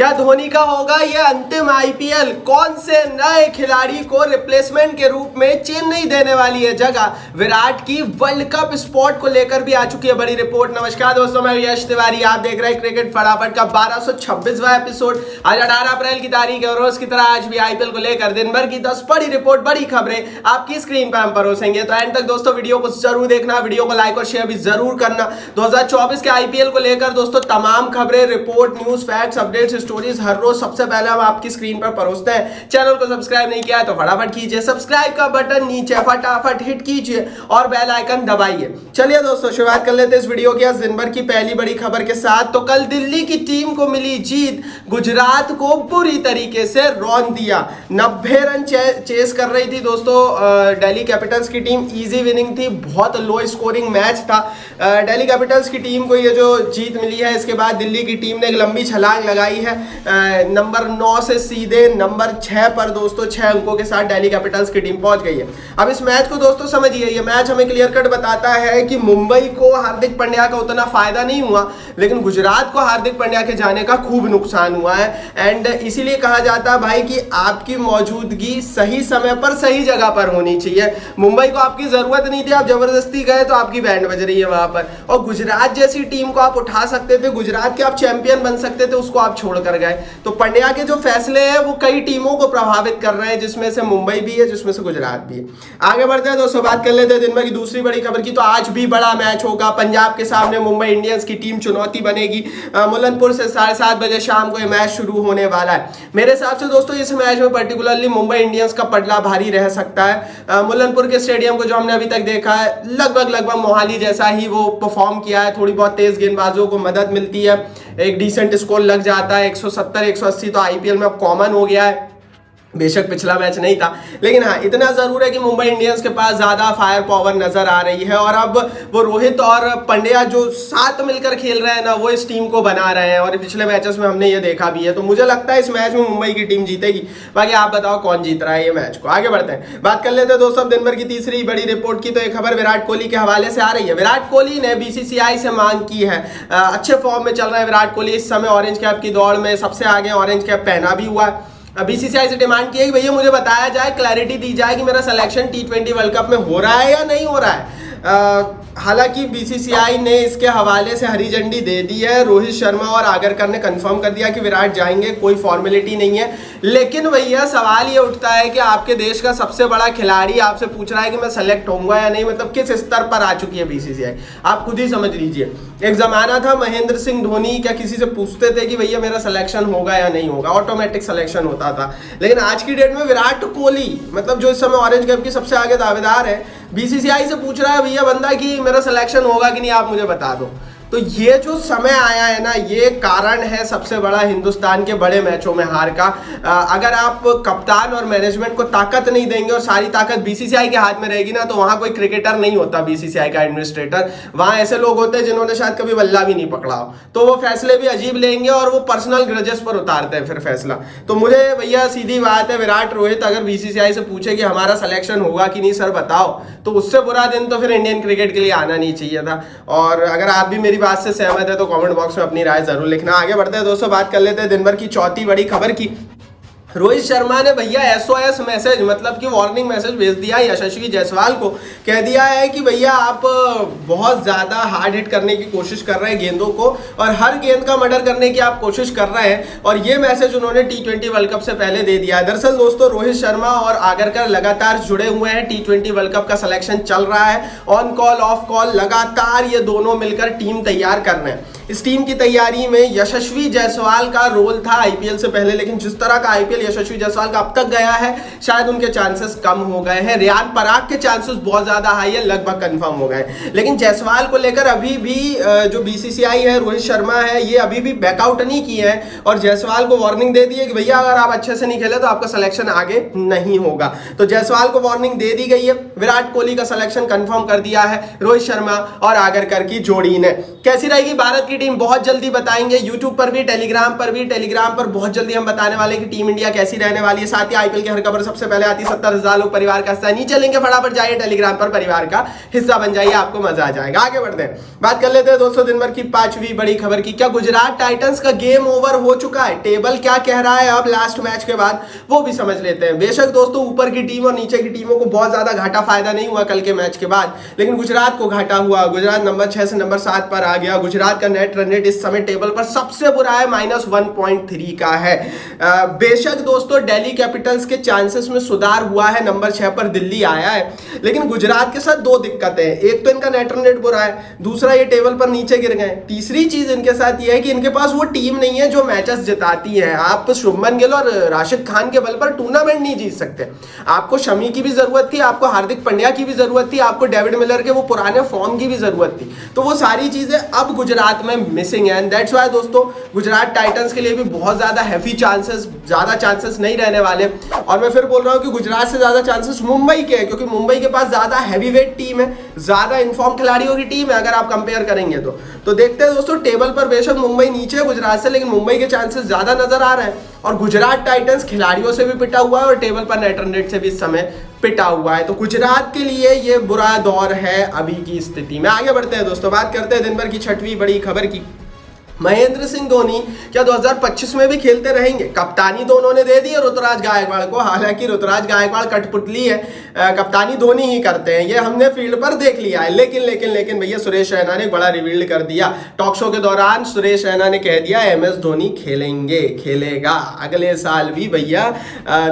क्या धोनी का होगा ये अंतिम आईपीएल? कौन से नए खिलाड़ी को रिप्लेसमेंट के रूप में चेन्नई देने वाली है जगह? विराट की वर्ल्ड कप स्पॉट को लेकर भी आ चुकी है बड़ी रिपोर्ट। नमस्कार दोस्तों, मैं यश तिवारी, आप देख रहे हैं क्रिकेट फटाफट का 1226वां एपिसोड। आज 18 अप्रैल की तारीख है और रोज की तरह आज भी आईपीएल को लेकर दिन भर की 10 बड़ी रिपोर्ट, बड़ी खबरें आपकी स्क्रीन पर हम परोसेंगे। तो एंड तक दोस्तों वीडियो को जरूर देखना, वीडियो को लाइक और शेयर भी जरूर करना। 2024 के आईपीएल को लेकर दोस्तों तमाम खबरें, report, news, facts, updates, stories हर रोज सबसे पहले हम आपकी स्क्रीन पर परोसते हैं। चैनल को सब्सक्राइब नहीं किया है तो फटाफट कीजिए, सब्सक्राइब का बटन नीचे फटाफट हिट कीजिए और बेल आइकन दबाइए। चलिए दोस्तों शुरुआत कर लेते हैं इस वीडियो की आज दिन भर की पहली बड़ी खबर के साथ। तो कल दिल्ली की टीम को मिली जीत, गुजरात को बुरी तरीके से रौंद दिया। 90 रन चेस कर रही थी दोस्तों दिल्ली कैपिटल्स की टीम। इजी विनिंग थी, बहुत लो स्कोरिंग मैच था। दिल्ली कैपिटल्स की टीम को ये जो जीत मिली है, इसके बाद दिल्ली की टीम ने एक लंबी छलांग लगाई है। नंबर 9 से सीधे नंबर 6 पर दोस्तों 6 अंकों के साथ दिल्ली कैपिटल्स की टीम पहुंच गई है। अब इस मैच को दोस्तों समझिए, ये मैच हमें क्लियर कट बताता है कि मुंबई को हार्दिक पांड्या का उतना फायदा नहीं हुआ, लेकिन गुजरात को हार्दिक पांड्या के जाने का खूब नुकसान हुआ है। एंड इसीलिए कहा जाता है भाई कि आपकी मौजूदगी सही समय पर सही जगह पर होनी चाहिए। मुंबई को आपकी जरूरत नहीं थी, आप जबरदस्ती गए तो आपकी बैंड बज रही है वहां पर। और गुजरात जैसी टीम को आप उठा सकते थे, गुजरात के आप चैंपियन बन सकते थे, उसको आप छोड़ कर गए। तो पांड्या के जो फैसले हैं वो कई टीमों को प्रभावित कर रहे हैं, जिसमें से मुंबई भी है, जिसमें से गुजरात भी है। आगे बढ़ते हैं दोस्तों, बात कर लेते हैं दिन भर की दूसरी बड़ी खबर की। तो आज भी बड़ा मैच होगा, पंजाब के सामने मुंबई इंडियंस की टीम चुनौती बनेगी। मुल्लनपुर से 7:30 बजे शाम को ये मैच शुरू होने वाला है। मेरे हिसाब से दोस्तों इस मैच में पर्टिकुलरली मुंबई इंडियंस का पलड़ा भारी रह सकता है। मुल्लनपुर के स्टेडियम को जो हमने अभी तक देखा है, लगभग मोहाली जैसा ही वो परफॉर्म किया है। थोड़ी बहुत तेज गेंदबाजों को मदद मिलती है, एक डिसेंट स्कोर लग जाता है। 170 180 तो आईपीएल में अब कॉमन हो गया है। बेशक पिछला मैच नहीं था, लेकिन हाँ इतना जरूर है कि मुंबई इंडियंस के पास ज्यादा फायर पावर नजर आ रही है। और अब वो रोहित और पांड्या जो साथ मिलकर खेल रहे हैं ना, वो इस टीम को बना रहे हैं और पिछले मैचेस में हमने ये देखा भी है। तो मुझे लगता है इस मैच में मुंबई की टीम जीतेगी। बाकी आप बताओ कौन जीत रहा है ये मैच को। आगे बढ़ते हैं, बात कर लेते हैं दोस्तों दिन भर की तीसरी बड़ी रिपोर्ट की। तो एक खबर विराट कोहली के हवाले से आ रही है। विराट कोहली ने बीसीसीआई से मांग की है, अच्छे फॉर्म में चल रहे हैं विराट कोहली, इस समय ऑरेंज कैप की दौड़ में सबसे आगे, ऑरेंज कैप पहना भी हुआ है। बीसीसीआई से डिमांड की है कि भैया मुझे बताया जाए, क्लैरिटी दी जाए कि मेरा सिलेक्शन T20 वर्ल्ड कप में हो रहा है या नहीं हो रहा है। हालांकि बीसीसीआई ने इसके हवाले से हरी झंडी दे दी है। रोहित शर्मा और आगरकर ने कंफर्म कर दिया कि विराट जाएंगे, कोई फॉर्मेलिटी नहीं है। लेकिन भैया सवाल ये उठता है कि आपके देश का सबसे बड़ा खिलाड़ी आपसे पूछ रहा है कि मैं सेलेक्ट होऊंगा या नहीं, मतलब किस स्तर पर आ चुकी है बीसीसीआई, आप खुद ही समझ लीजिए। एक जमाना था महेंद्र सिंह धोनी क्या किसी से पूछते थे कि भैया मेरा सिलेक्शन होगा या नहीं होगा, ऑटोमेटिक सिलेक्शन होता था। लेकिन आज की डेट में विराट कोहली, मतलब जो इस समय ऑरेंज कैप की सबसे आगे दावेदार है, बीसीसीआई से पूछ रहा है भैया बंदा कि मेरा सिलेक्शन होगा कि नहीं, आप मुझे बता दो। तो ये जो समय आया है ना, ये कारण है सबसे बड़ा हिंदुस्तान के बड़े मैचों में हार का। अगर आप कप्तान और मैनेजमेंट को ताकत नहीं देंगे और सारी ताकत बीसीसीआई के हाथ में रहेगी ना, तो वहां कोई क्रिकेटर नहीं होता बीसीसीआई का एडमिनिस्ट्रेटर। वहां ऐसे लोग होते हैं जिन्होंने शायद कभी बल्ला भी नहीं पकड़ा हो, तो वो फैसले भी अजीब लेंगे और वो पर्सनल ग्रजेस पर उतारते हैं फिर फैसला। तो मुझे भैया सीधी बात है, विराट रोहित अगर बीसीसीआई से पूछे कि हमारा सिलेक्शन होगा कि नहीं सर बताओ, तो उससे बुरा दिन तो फिर इंडियन क्रिकेट के लिए आना नहीं चाहिए था। और अगर आप भी मेरी बात से सहमत है तो कमेंट बॉक्स में अपनी राय जरूर लिखना। आगे बढ़ते हैं दोस्तों, बात कर लेते हैं दिन भर की चौथी बड़ी खबर की। रोहित शर्मा ने भैया SOS मैसेज, मतलब कि वार्निंग मैसेज भेज दिया यशस्वी जायसवाल को। कह दिया है कि भैया आप बहुत ज़्यादा हार्ड हिट करने की कोशिश कर रहे हैं गेंदों को और हर गेंद का मर्डर करने की आप कोशिश कर रहे हैं। और ये मैसेज उन्होंने T20 वर्ल्ड कप से पहले दे दिया है। दरअसल दोस्तों रोहित शर्मा और आगरकर लगातार जुड़े हुए हैं, T20 वर्ल्ड कप का सिलेक्शन चल रहा है, ऑन कॉल ऑफ कॉल लगातार ये दोनों मिलकर टीम तैयार कर रहे हैं। इस टीम की तैयारी में यशस्वी जायसवाल का रोल था आईपीएल से पहले, लेकिन जिस तरह का आईपीएल यशस्वी जायसवाल का अब तक गया है, शायद उनके चांसेस कम हो गए हैं। रियान पराग के चांसेस बहुत ज्यादा हाई है, लगभग कंफर्म हो गए। लेकिन जायसवाल को लेकर अभी भी जो बीसीसीआई है, रोहित शर्मा है, ये अभी भी बैकआउट नहीं किए हैं और जायसवाल को वार्निंग दे दी है कि भैया अगर आप अच्छे से नहीं खेले तो आपका सिलेक्शन आगे नहीं होगा। तो जायसवाल को वार्निंग दे दी गई है। विराट कोहली का सिलेक्शन कंफर्म कर दिया है रोहित शर्मा और आगरकर की जोड़ी ने। कैसी रहेगी भारत की टीम बहुत जल्दी बताएंगे, यूट्यूब पर भी, टेलीग्राम पर भी। टेलीग्राम पर बहुत जल्दी हम बताने वाले कि टीम इंडिया कैसी रहने वाली है, साथ ही आईपीएल की हर खबर सबसे पहले आती है। 70,000 लोग परिवार का हिस्सा नीचे लिंक है, फटाफट जाइए टेलीग्राम पर, परिवार का हिस्सा बन जाइए, आपको मजा आ जाएगा। आगे बढ़ते हैं, बात कर लेते हैं दोस्तों दिन भर की पांचवी बड़ी खबर की। क्या गुजरात टाइटंस का गेम ओवर हो चुका है? टेबल क्या कह रहा है अब लास्ट मैच के बाद, वो भी समझ लेते हैं। बेशक दोस्तों ऊपर की टीम और नीचे की टीमों को बहुत ज्यादा घाटा फायदा नहीं हुआ कल के मैच के बाद, लेकिन गुजरात को घाटा हुआ। गुजरात नंबर 6 से नंबर 7 पर आ गया। गुजरात का नेट रन रेट इस समय टेबल पर सबसे बुरा है, -1.3 का है। बेशक दोस्तों दिल्ली कैपिटल्स के चांसेस में सुधार हुआ है, नंबर 6 पर दिल्ली आया है, लेकिन गुजरात के साथ दो दिक्कतें हैं। एक तो इनका नेट रन रेट बुरा है, दूसरा ये टेबल पर नीचे गिर गए। तीसरी चीज इनके साथ ये है कि इनके पास वो टीम नहीं है जो मैचेस जिताती है। आप शुभमन गिल और राशिद खान के बल पर टूर्नामेंट नहीं जीत सकते। आपको शमी की भी जरूरत थी, आपको हार्दिक पांड्या की भी जरूरत थी, आपको डेविड मिलर के वो पुराने फॉर्म की भी जरूरत थी। तो वो सारी चीजें अब गुजरात में मिसिंग है, एंड दैट्स व्हाई दोस्तों गुजरात टाइटंस के लिए भी बहुत ज्यादा हैवी चांसेस, ज्यादा चांसेस नहीं रहने वाले। और मैं फिर बोल रहा हूं कि गुजरात से ज्यादा चांसेस मुंबई के हैं, क्योंकि मुंबई के पास ज्यादा हैवीवेट टीम है, ज्यादा इन्फॉर्म खिलाड़ियों की टीम है अगर आप कंपेयर करेंगे तो देखते हैं दोस्तों टेबल पर बेशक मुंबई नीचे है गुजरात से, लेकिन मुंबई के चांसेस ज्यादा नजर आ रहे हैं। और गुजरात टाइटंस खिलाड़ियों से भी पिटा हुआ है और टेबल पर नेट रन रेट से भी इस समय पिटा हुआ है। तो गुजरात के लिए ये बुरा दौर है अभी की स्थिति में। आगे बढ़ते हैं दोस्तों, बात करते हैं दिन भर की छठवीं बड़ी खबर की। महेंद्र सिंह धोनी क्या 2025 में भी खेलते रहेंगे? कप्तानी तो उन्होंने दे दी है ऋतुराज गायकवाड़ को, हालांकि ऋतुराज गायकवाड़ कठपुतली है, कप्तानी धोनी ही करते हैं, ये हमने फील्ड पर देख लिया है। लेकिन भैया सुरेश रैना ने एक बड़ा रिवील कर दिया। टॉक शो के दौरान सुरेश रैना ने कह दिया MS धोनी खेलेगा अगले साल भी भैया।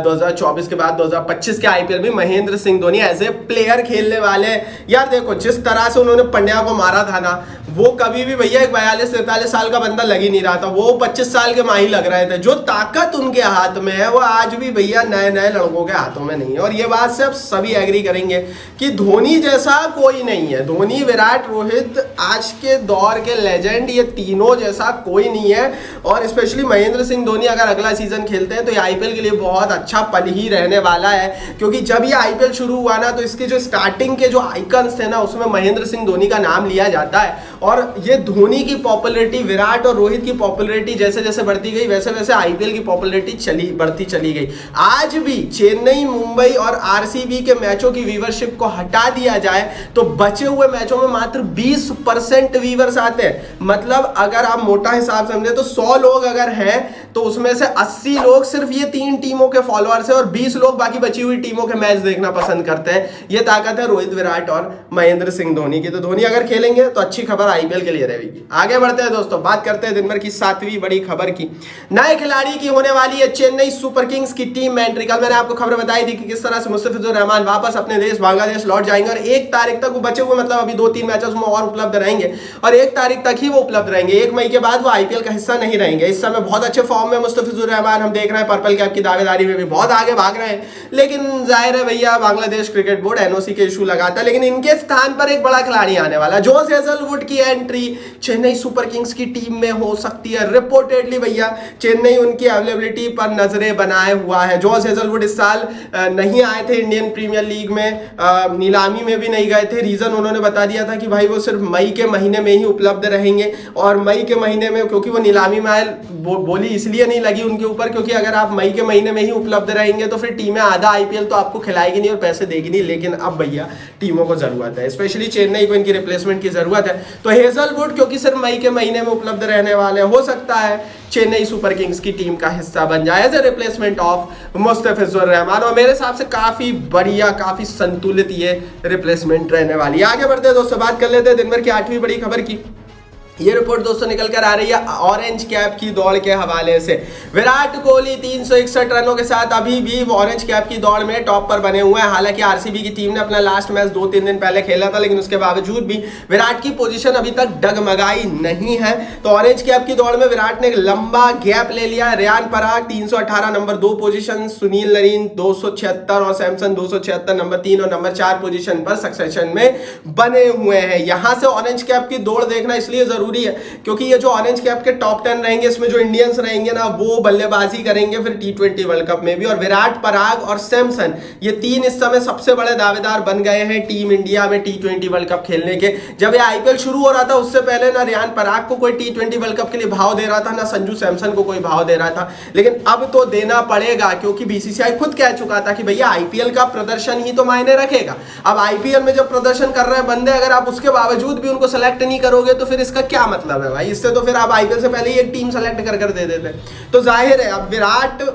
2024 के बाद 2025 के IPL में Mahendra Singh Dhoni as a player खेलने वाले। यार देखो जिस तरह से उन्होंने पंड्या को मारा था ना, वो कभी भी भैया एक 42-43 साल का बंदा लग ही नहीं रहा था, वो 25 साल के माही लग रहे थे। जो ताकत उनके हाथ में है वो आज भी भैया नए लड़कों के हाथों में नहीं है। और ये बात से अब सभी एग्री करेंगे कि धोनी जैसा कोई नहीं है। धोनी, विराट, रोहित आज के दौर के लेजेंड, ये तीनों जैसा कोई नहीं है। और स्पेशली महेंद्र सिंह धोनी अगर अगला सीजन खेलते हैं तो ये IPL के लिए बहुत अच्छा पल ही रहने वाला है, क्योंकि जब ये IPL शुरू हुआ ना तो इसके जो स्टार्टिंग के जो आइकन्स थे ना उसमें महेंद्र सिंह धोनी का नाम लिया जाता है। और ये धोनी की पॉपुलैरिटी, विराट और रोहित की पॉपुलैरिटी जैसे जैसे बढ़ती गई वैसे वैसे IPL की पॉपुलैरिटी बढ़ती चली गई। आज भी चेन्नई, मुंबई और RCB के मैचों की व्यूवरशिप को हटा दिया जाए तो बचे हुए मैचों में मात्र 20% व्यूवर्स आते हैं। मतलब अगर आप मोटा हिसाब समझे तो 100 लोग अगर हैं तो उसमें से 80 लोग सिर्फ ये 3 टीमों के फॉलोअर्स हैं और 20 लोग बाकी बची हुई टीमों के मैच देखना पसंद करते हैं। ये ताकत है रोहित, विराट और महेंद्र सिंह धोनी की। तो धोनी अगर खेलेंगे तो अच्छी खबर IPL के लिए रहेगी। आगे बढ़ते हैं दोस्तों, बात करते हैं दिन भर की 7वीं बड़ी खबर की। नए खिलाड़ी की होने वाली है चेन्नई सुपर किंग्स की टीम में एंट्री। कल मैंने आपको खबर बताई थी कि किस तरह से मुस्तफिजुर रहमान वापस अपने देश बांग्लादेश लौट जाएंगे और 1 तारीख तक वो बचे हुए, मतलब अभी 2-3 मैचेस में और उपलब्ध रहेंगे और 1 तारीख तक ही वो उपलब्ध रहेंगे। 1 मई के बाद वो IPL का हिस्सा नहीं रहेंगे। इस समय बहुत अच्छे फॉर्म में मुस्तफिजुर रहमान हम देख रहे हैं, पर्पल कैप की दावेदारी में भी बहुत आगे भाग रहे हैं। लेकिन जाहिर है भैया बांग्लादेश क्रिकेट बोर्ड NOC के इशू लगाता है, लेकिन इनके स्थान पर एक बड़ा खिलाड़ी आने वाला। जोस हेजलवुड की एंट्री चेन्नई सुपर किंग्स की टीम में हो सकती है। रिपोर्टेडली भैया चेन्नई उनकी अवेलेबिलिटी पर नजरें बनाए हुआ है। जोस हेजलवुड इस साल नहीं आए थे इंडियन प्रीमियर लीग में, नीलामी में भी नहीं गए थे। रीजन उन्होंने बता दिया था कि भाई वो सिर्फ मई के महीने में ही उपलब्ध रहेंगे। और मई के महीने में क्योंकि वो नीलामी में आए, बोली इसलिए नहीं लगी उनके ऊपर क्योंकि अगर आप मई के महीने में ही उपलब्ध रहेंगे तो फिर टीमें आधा IPL तो आपको खिलाएगी नहीं और पैसे देगी नहीं। लेकिन अब भैया टीमों को जरूरत है, स्पेशली चेन्नई को इनकी रिप्लेसमेंट की जरूरत है। तो हेजलवुड क्योंकि सिर्फ मई के महीने में उपलब्ध रहने वाले, हो सकता है चेन्नई सुपर किंग्स की टीम का हिस्सा बन जाए as a replacement of Mustafizur Rahman. और मेरे हिसाब से काफी बढ़िया, काफी संतुलित ये रिप्लेसमेंट रहने वाली है। आगे बढ़ते हैं दोस्तों, बात कर लेते हैं दिन भर की 8वीं बड़ी खबर की। ये रिपोर्ट दोस्तों निकल कर आ रही है ऑरेंज कैप की दौड़ के हवाले से। विराट कोहली 361 रनों के साथ अभी भी ऑरेंज कैप की दौड़ में टॉप पर बने हुए हैं। हालांकि RCB की टीम ने अपना लास्ट मैच 2-3 दिन पहले खेला था, लेकिन उसके बावजूद भी विराट की पोजीशन अभी तक डगमगाई नहीं है। तो ऑरेंज कैप की दौड़ में विराट ने एक लंबा गैप ले लिया। Riyan Parag 318 number 2 position, Sunil Narine 276 और सैमसन 276 नंबर 3 और नंबर 4 पोजीशन पर सक्सेशन में बने हुए हैं। यहां से ऑरेंज कैप की दौड़ देखना इसलिए जरूरी जरूरी है, क्योंकि ये जो ऑरेंज कैप के टॉप 10 रहेंगे इसमें जो इंडियंस रहेंगे ना वो बल्लेबाजी करेंगे फिर T20 वर्ल्ड कप में भी। और विराट, पराग और सैमसन ये तीन इस समय सबसे बड़े दावेदार बन गए हैं टीम इंडिया में T20 वर्ल्ड कप खेलने के। जब ये आईपीएल शुरू हो रहा था उससे पहले ना रियान पराग को कोई T20 वर्ल्ड कप के लिए भाव दे रहा था, ना संजू सैमसन को कोई भाव दे रहा था, लेकिन अब तो देना पड़ेगा, क्योंकि बीसीसीआई खुद कह चुका था कि भैया आईपीएल का प्रदर्शन ही तो मायने रखेगा। अब आईपीएल में जब प्रदर्शन कर रहे हैं बंदे, अगर आप उसके बावजूद भी उनको सेलेक्ट नहीं करोगे तो फिर इसका क्या मतलब है भाई? इससे तो फिर आप आईपीएल से पहले ही एक टीम सेलेक्ट कर दे देते। तो जाहिर है अब विराट,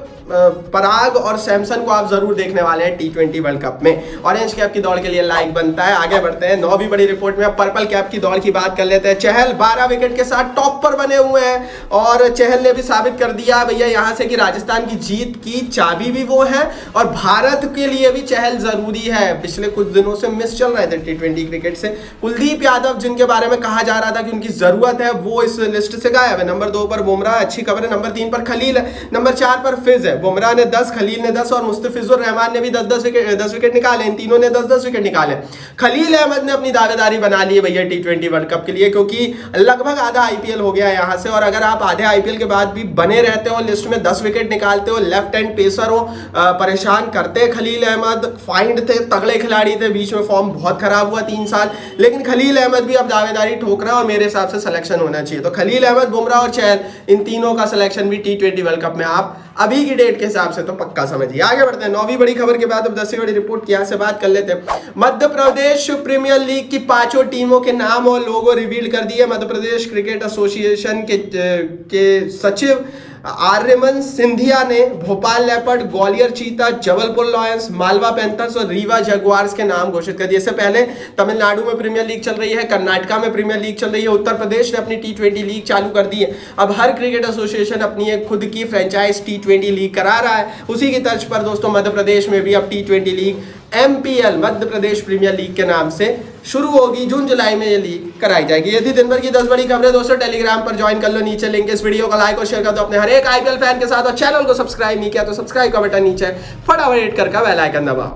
पराग और सैमसन को आप जरूर देखने वाले हैं T20 वर्ल्ड कप में। ऑरेंज कैप की दौड़ के लिए लाइक बनता है। आगे बढ़ते हैं 9वीं बड़ी रिपोर्ट में। अब पर्पल कैप की दौड़ की बात कर लेते हैं। चहल 12 विकेट के साथ टॉप पर बने हुए हैं और चहल ने भी साबित कर दिया भैया यहाँ से कि राजस्थान की जीत की चाबी भी वो है और भारत के लिए भी चहल जरूरी है। पिछले कुछ दिनों से मिस चल रहे थे T20 क्रिकेट से। कुलदीप यादव जिनके बारे में कहा जा रहा था कि उनकी जरूरत है, वो इस लिस्ट से गायब है। नंबर 2 पर बुमराह, अच्छी खबर है। नंबर 3 पर खलील है। नंबर 4 पर फिज है। बुमराह ने 10, खलील ने 10 और मुस्तफिजुर रहमान ने भी 10 विकेट निकाले। इन तीनों ने 10 विकेट निकाले। खलील अहमद ने अपनी दावेदारी बना ली है भैया T20 वर्ल्ड कप के लिए, क्योंकि लगभग आधा आईपीएल हो गया है यहाँ से। और अगर आप आधे आईपीएल के बाद भी बने रहते हो, लिस्ट में 10 विकेट निकालते हो, लेफ्ट हैंड पेसर हो, परेशान करते खलील अहमद, फाइंड थे, तगड़े खिलाड़ी थे, बीच में फॉर्म बहुत खराब हुआ 3 साल, लेकिन खलील अहमद भी अब दावेदारी ठोक रहा है और मेरे हिसाब से सिलेक्शन होना चाहिए। तो खलील अहमद, बुमराह और चहल, इन तीनों का सिलेक्शन भी T20 वर्ल्ड कप में आप अभी की डेट के हिसाब से तो पक्का समझिए। आगे बढ़ते हैं 9वीं बड़ी खबर के बाद अब 10वीं बड़ी रिपोर्ट की यहाँ से बात कर लेते हैं। मध्य प्रदेश प्रीमियर लीग की 5 टीमों के नाम और लोगो रिवील कर दिए। मध्य प्रदेश क्रिकेट एसोसिएशन के सचिव आर्यमन सिंधिया ने भोपाल लेपर्ड, ग्वालियर चीता, जबलपुर लॉयंस, मालवा पैंथर्स और रीवा जगुआर्स के नाम घोषित कर दिए। इससे पहले तमिलनाडु में प्रीमियर लीग चल रही है, कर्नाटका में प्रीमियर लीग चल रही है, उत्तर प्रदेश ने अपनी T20 लीग चालू कर दी है। अब हर क्रिकेट एसोसिएशन अपनी एक खुद की फ्रेंचाइज T20 लीग करा रहा है। उसी की तर्ज पर दोस्तों मध्य प्रदेश में भी अब T20 league MPL Madhya Pradesh premiere league के नाम से शुरू होगी। जून जुलाई में ये लीग कराई जाएगी। ये थी दिन भर की 10 बड़ी खबरें दोस्तों। टेलीग्राम पर ज्वाइन कर लो, नीचे लिंक। इस वीडियो को लाइक और शेयर कर दो अपने हर एक आईपीएल फैन के साथ और चैनल को सब्सक्राइब नहीं किया तो सब्सक्राइब का बटन नीचे फटाफट हिट करके बेल आइकन दबाओ।